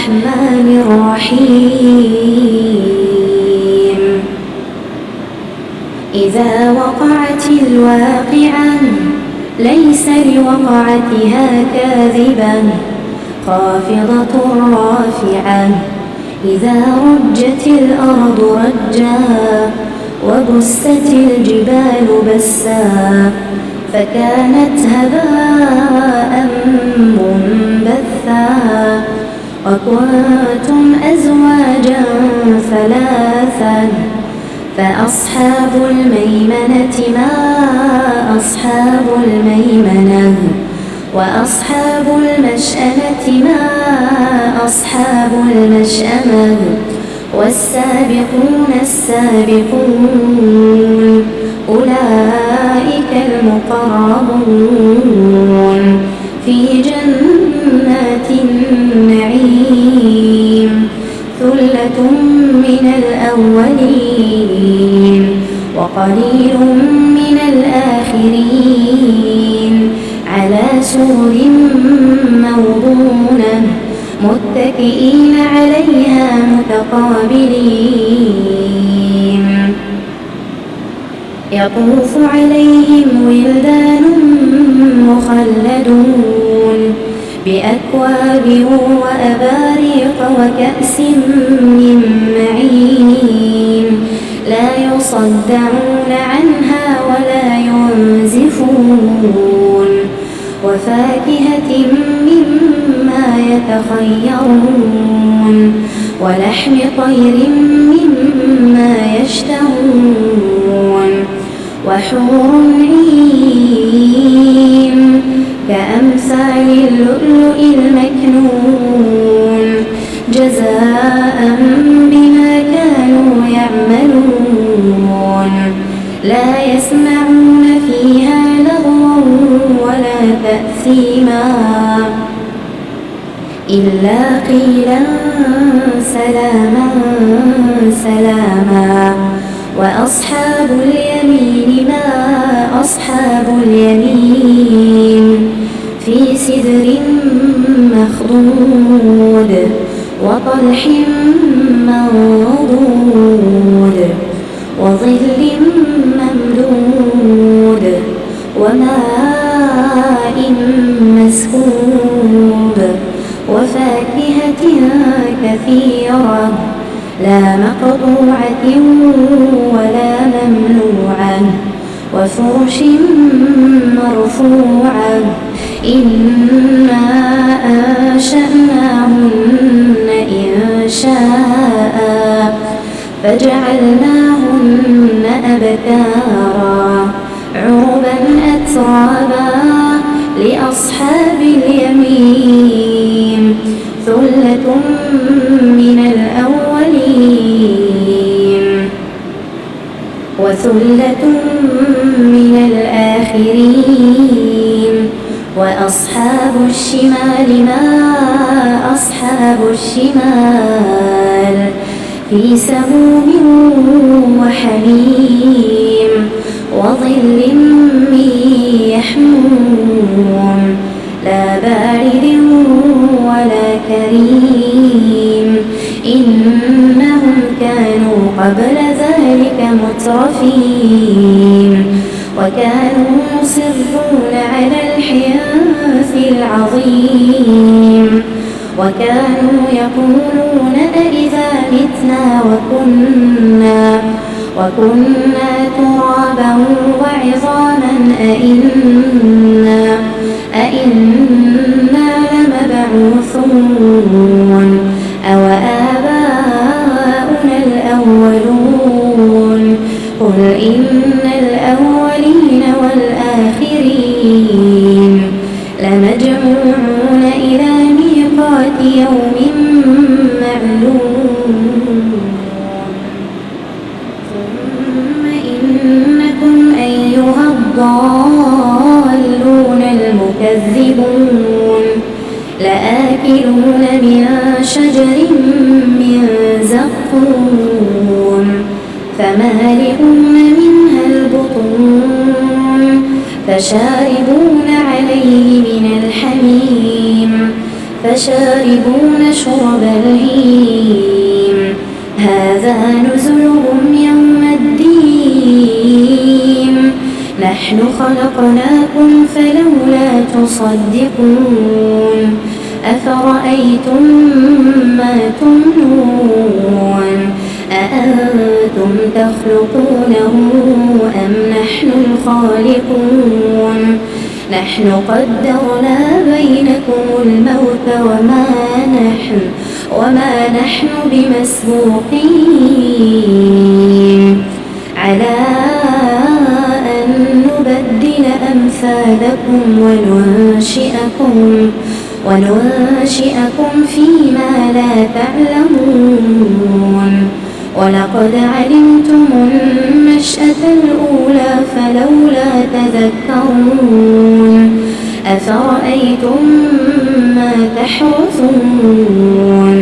الرحمن الرحيم إذا وقعت الواقعة ليس لوقعتها كاذبة خافضة رافعة إذا رجت الأرض رجا وبست الجبال بسا فكانت هباء منبثا وكنتم أزواجا ثلاثا فأصحاب الميمنة ما أصحاب الميمنة وأصحاب المشأمة ما أصحاب المشأمة والسابقون السابقون أولئك المقربون في جنات النعيم ثلة من الأولين وقليل من الآخرين على سرر موضونة متكئين عليها متقابلين يطوف عليهم ولدان مخلدون بأكواب وأباريق وكأس من معين لا يصدعون عنها ولا ينزفون وفاكهة مما يتخيرون ولحم طير مما يشتهون وحور عين كأمثال اللؤلؤ المكنون جزاء بما كانوا يعملون لا يسمعون فيها لغوا ولا تأثيما إلا قيلا سلاما سلاما وأصحاب اليمين ما أصحاب اليمين في سدر مخضود وطلح منضود وظل ممدود وماء مسكوب وفاكهة كثيرة لا مقطوعة ولا ممنوعة وفرش مرفوعة إنا أنشأناهن إنشاء فجعلناهن أبكارا عربا أترابا لأصحاب اليمين ثلة من الأولين وثلة من الآخرين وأصحاب الشمال ما أصحاب الشمال في سموم وحميم وظل من يحموم لا بارد ولا كريم إنهم كانوا قبل ذلك مترفين وكانوا يصرون على الحنث العظيم وكانوا يقولون أئذا متنا وكنا ترابا وعظاما أئنا لمبعوثون أو آباؤنا الأولون قل إن الأولين والآخرين لمجموعون إلى ميقات يوم معلوم ثم إنكم أيها الضالون المكذبون لآكلون من شجر من زقوم فمالئون منها البطون فشاربون عليه من الحميم فشاربون شرب الهيم هذا نزلهم يوم الدين نحن خلقناكم فلولا تصدقون أفرأيتم ما تمنون أأنتم تخلقونه أم نحن الخالقون نحن قدرنا بينكم الموت وما نحن بمسبوقين على أن نبدل أمثالكم وننشئكم فيما لا تعلمون ولقد علمتم النشأة الأولى فلولا تذكرون أفرأيتم ما تحرثون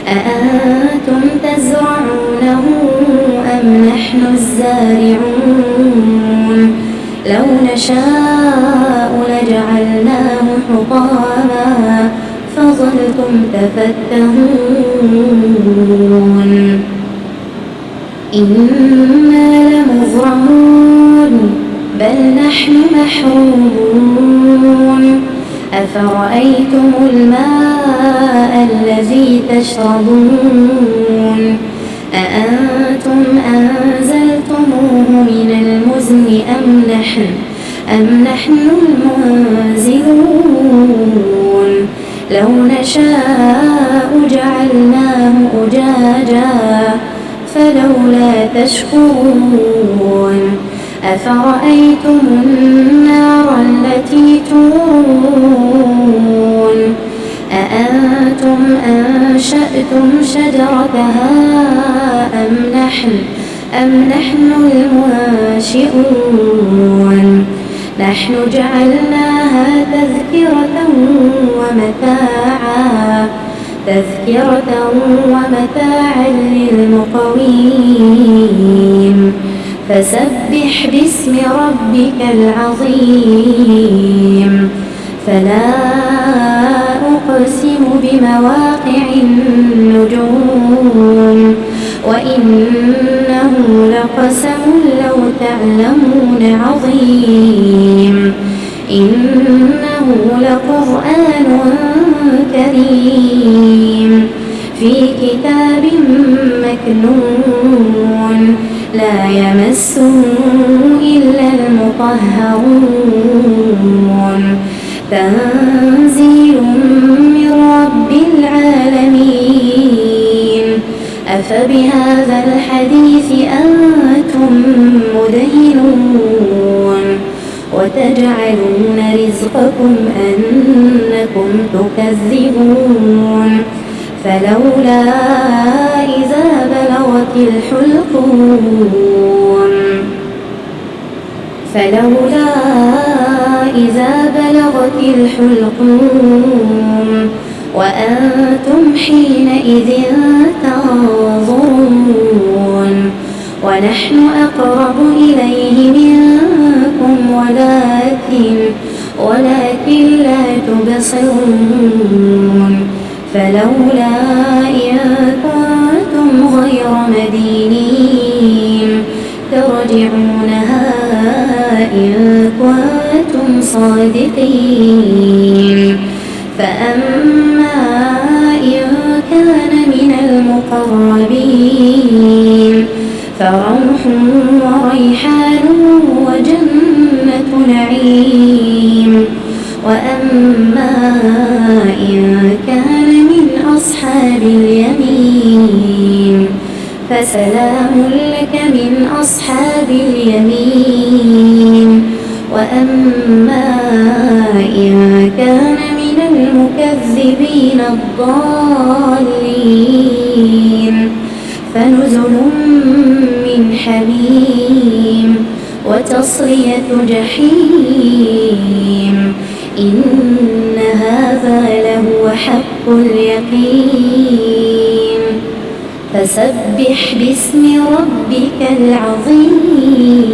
أأنتم تزرعونه أم نحن الزارعون لو نشاء لجعلناه حطاما فظلتم تفتهون إنا لمغرمون بل نحن محرومون أفرأيتم الماء الذي تشربون أأنتم أنزلتموه من المزن أم نحن المنزلون لو نشاء جعلناه أجاجا فلولا تشكرون أفرأيتم النار التي تورون أأنتم أنشأتم شجرتها أم نحن المنشئون نحن جعلناها تذكرة ومتاعا للمقوين فسبح باسم ربك العظيم فلا أقسم بمواقع النجوم وإنه لقسم لو تعلمون عظيم إنه لقرآن كريم في كتاب مكنون لا يمسه إلا المطهرون تنزيل من رب العالمين أفبهذا الحديث أنتم مدهنون وتجعلون رزقكم أنكم تكذبون فلولا إذا بلغت الحلقوم وأنتم حينئذ تنظرون ونحن أقرب إليه منكم ولكن لا تبصرون فلولا إن كنتم غير مدينين ترجعونها إن كنتم صادقين فأما إن كان من المقربين فروح وريحان وجنة نعيم وأما إن كان من أصحاب اليمين فسلام لك من أصحاب اليمين وأما إن كان من المكذبين الضالين فنزل من حميم وتصلية جحيم إن هذا لهو حق اليقين فسبح باسم ربك العظيم